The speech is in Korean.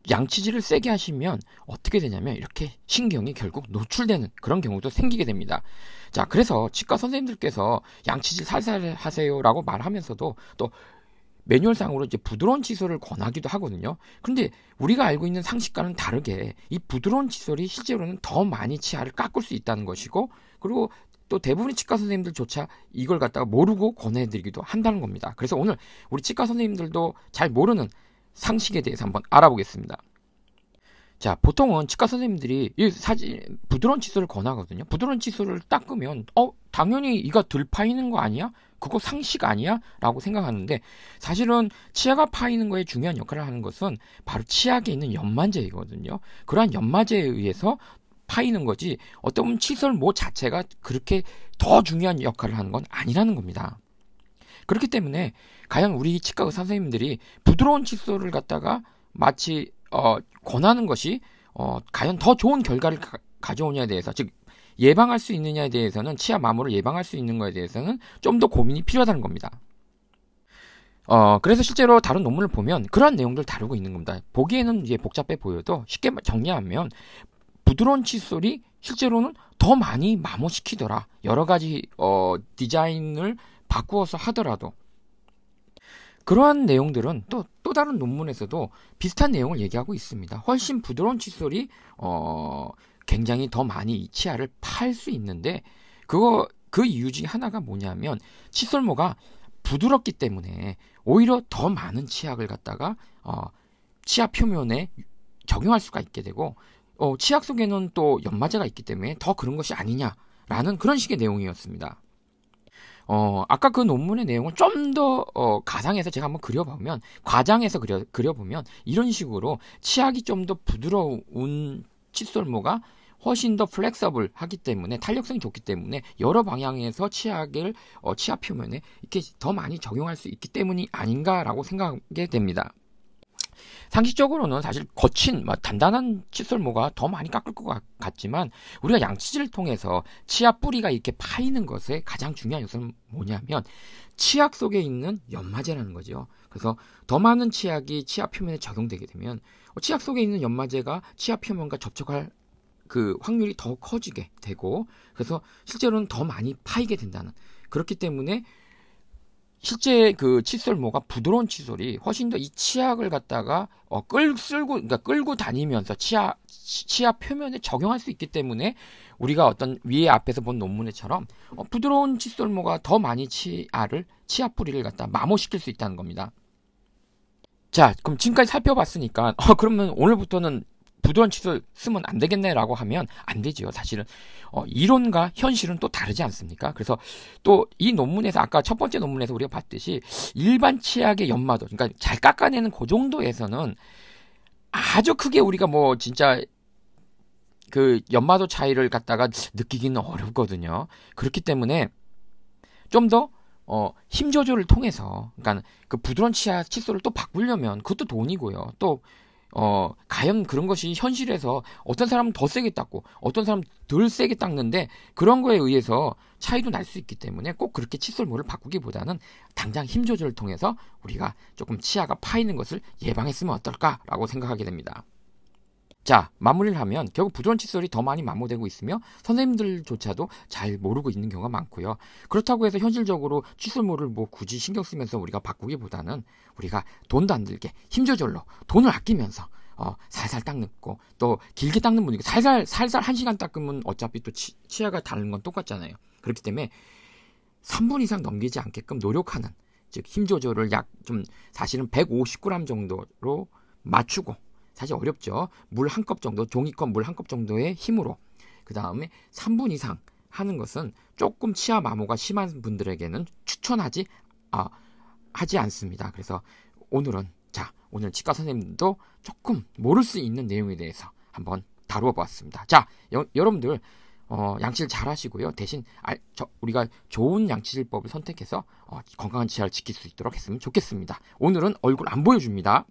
양치질을 세게 하시면 어떻게 되냐면 이렇게 신경이 결국 노출되는 그런 경우도 생기게 됩니다. 자, 그래서 치과 선생님들께서 양치질 살살 하세요라고 말하면서도 또 매뉴얼상으로 이제 부드러운 칫솔을 권하기도 하거든요. 그런데 우리가 알고 있는 상식과는 다르게 이 부드러운 칫솔이 실제로는 더 많이 치아를 깎을 수 있다는 것이고, 그리고 또 대부분의 치과 선생님들조차 이걸 갖다가 모르고 권해드리기도 한다는 겁니다. 그래서 오늘 우리 치과 선생님들도 잘 모르는 상식에 대해서 한번 알아보겠습니다. 자, 보통은 치과 선생님들이 부드러운 칫솔을 권하거든요. 부드러운 칫솔을 닦으면 당연히 이가 덜 파이는 거 아니야? 그거 상식 아니야? 라고 생각하는데, 사실은 치아가 파이는 거에 중요한 역할을 하는 것은 바로 치약에 있는 연마제이거든요. 그러한 연마제에 의해서 파이는 거지, 어떤 보면 칫솔모 자체가 그렇게 더 중요한 역할을 하는 건 아니라는 겁니다. 그렇기 때문에 과연 우리 치과 의사 선생님들이 부드러운 칫솔을 갖다가 마치 권하는 것이 과연 더 좋은 결과를 가져오냐에 대해서, 즉 예방할 수 있느냐에 대해서는, 치아 마모를 예방할 수 있는 거에 대해서는 좀 더 고민이 필요하다는 겁니다. 그래서 실제로 다른 논문을 보면 그러한 내용들을 다루고 있는 겁니다. 보기에는 이제 복잡해 보여도 쉽게 정리하면 부드러운 칫솔이 실제로는 더 많이 마모시키더라. 여러 가지 디자인을 바꾸어서 하더라도. 그러한 내용들은 또 다른 논문에서도 비슷한 내용을 얘기하고 있습니다. 훨씬 부드러운 칫솔이 굉장히 더 많이 이 치아를 팔 수 있는데, 그 이유 중에 하나가 뭐냐면 칫솔모가 부드럽기 때문에 오히려 더 많은 치약을 갖다가 치아 표면에 적용할 수가 있게 되고, 치약 속에는 또 연마제가 있기 때문에 더 그런 것이 아니냐라는 그런 식의 내용이었습니다. 아까 그 논문의 내용을 좀 더 가상해서 제가 한번 그려보면, 과장해서 그려보면 이런 식으로 치약이 좀 더 부드러운 칫솔모가 훨씬 더 플렉서블 하기 때문에, 탄력성이 좋기 때문에 여러 방향에서 치약을 치아 표면에 이렇게 더 많이 적용할 수 있기 때문이 아닌가라고 생각하게 됩니다. 상식적으로는 사실 거친 단단한 칫솔모가 더 많이 깎을 것 같지만, 우리가 양치질을 통해서 치아 뿌리가 이렇게 파이는 것의 가장 중요한 요소는 뭐냐면 치약 속에 있는 연마제라는 거죠. 그래서 더 많은 치약이 치아 표면에 적용되게 되면 치약 속에 있는 연마제가 치아 표면과 접촉할 그 확률이 더 커지게 되고, 그래서 실제로는 더 많이 파이게 된다는, 그렇기 때문에 실제 그 칫솔모가, 부드러운 칫솔이 훨씬 더 이 치약을 갖다가 끌고 다니면서 치아 표면에 적용할 수 있기 때문에, 우리가 어떤 위에 앞에서 본 논문에처럼 부드러운 칫솔모가 더 많이 치아 뿌리를 갖다 마모시킬 수 있다는 겁니다. 자, 그럼 지금까지 살펴봤으니까 그러면 오늘부터는 부드러운 칫솔 쓰면 안 되겠네 라고 하면 안 되죠. 사실은 이론과 현실은 또 다르지 않습니까? 그래서 또 이 논문에서, 아까 첫 번째 논문에서 우리가 봤듯이 일반 치약의 연마도, 그러니까 잘 깎아내는 그 정도에서는 아주 크게 우리가 진짜 그 연마도 차이를 갖다가 느끼기는 어렵거든요. 그렇기 때문에 좀 더 힘 조절을 통해서, 그러니까 그 부드러운 칫솔을 또 바꾸려면 그것도 돈이고요. 또 과연 그런 것이 현실에서 어떤 사람은 더 세게 닦고 어떤 사람은 덜 세게 닦는데, 그런 거에 의해서 차이도 날 수 있기 때문에 꼭 그렇게 칫솔모를 바꾸기보다는 당장 힘 조절을 통해서 우리가 조금 치아가 파이는 것을 예방했으면 어떨까라고 생각하게 됩니다. 자, 마무리를 하면 결국 부드러운 칫솔이 더 많이 마모되고 있으며 선생님들조차도 잘 모르고 있는 경우가 많고요. 그렇다고 해서 현실적으로 칫솔모를 굳이 신경 쓰면서 우리가 바꾸기보다는 우리가 돈도 안 들게 힘 조절로 돈을 아끼면서 살살 닦고, 또 길게 닦는 분이고 살살 1시간 닦으면 어차피 또 치아가 다른 건 똑같잖아요. 그렇기 때문에 3분 이상 넘기지 않게끔 노력하는, 즉 힘 조절을 사실은 150g 정도로 맞추고, 사실 어렵죠. 물 한 컵 정도, 종이컵 물 한 컵 정도의 힘으로, 그 다음에 3분 이상 하는 것은 조금 치아 마모가 심한 분들에게는 추천하지 않습니다. 그래서 오늘 치과 선생님도 조금 모를 수 있는 내용에 대해서 한번 다루어 보았습니다. 자, 여러분들 양치질 잘 하시고요. 대신 우리가 좋은 양치질법을 선택해서 건강한 치아를 지킬 수 있도록 했으면 좋겠습니다. 오늘은 얼굴 안 보여줍니다.